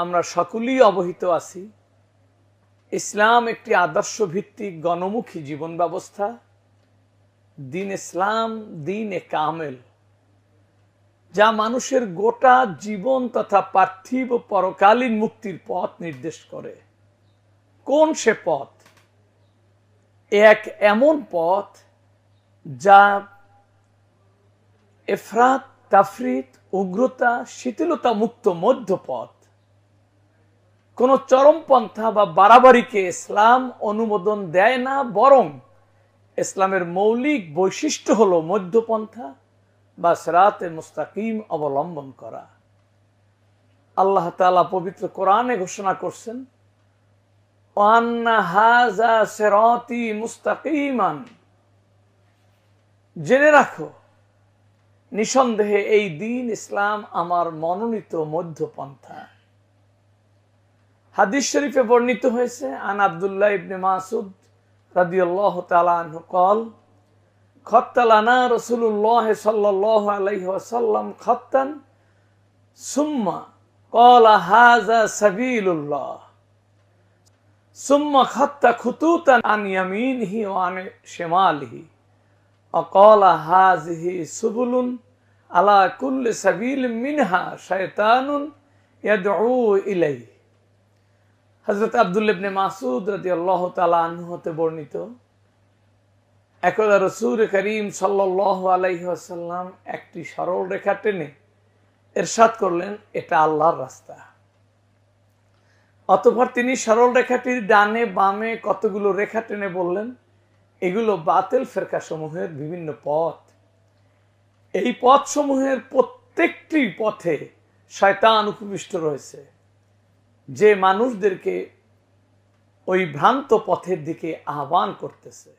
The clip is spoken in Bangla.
আমরা সকলেই অবহিত আছি, ইসলাম একটি আদর্শ ভিত্তিক গণমুখী জীবন ব্যবস্থা। দিন ইসলাম দিন-এ কামেল, যা মানুষের গোটা জীবন তথা পার্থিব ও পরকালীন মুক্তির পথ নির্দেশ করে। কোন সে পথ? এক এমন পথ যা এফরাত তাফরিত, উগ্রতা শিথিলতা মুক্ত মধ্যপথ। কোন চরমপন্থা বা বাড়াবাড়িকে ইসলাম অনুমোদন দেয় না, বরং ইসলামের মৌলিক বৈশিষ্ট্য হলো মধ্যপন্থা বা সিরাতে মুস্তাকিম অবলম্বন করা। আল্লাহ তাআলা পবিত্র কোরআনে ঘোষণা করছেন, ওয়ান্না হাযা সিরাতি মুস্তাকিমান, জেনে রাখো নিঃসন্দেহে এই দিন ইসলাম আমার মনোনীত মধ্যপন্থা। হাদিস শরীফে বর্ণিত হয়েছে, আন আব্দুল্লাহ ইবনে মাসউদ রাদিয়াল্লাহু তাআলা আনহু قال خط لنا رسول الله صلى الله عليه وسلم خطا ثم قال هذا سبيل الله ثم خط خطوطا عن يمينه وعن شماله وقال هذه سبل على كل سبيل منها شيطان يدعو إليه। হযরত আব্দুল্লাহ ইবনে মাসউদ রাদিয়াল্লাহু তাআলা আনহু হতে বর্ণিত, একদা রাসূল করিম সাল্লাল্লাহু আলাইহি ওয়াসাল্লাম একটি সরল রেখা টেনে ইরশাদ করলেন, এটা আল্লাহর রাস্তা। অতঃপর তিনি সরল রেখাটির ডানে বামে কতগুলো রেখা টেনে বললেন, এগুলো বাতিল ফিরকা সমূহের বিভিন্ন পথ। এই পথ সমূহের প্রত্যেকটি পথে শয়তান উপবিষ্ট রয়েছে, যে মানুষদেরকে ওই ভ্রান্ত পথের দিকে আহ্বান করতেছে।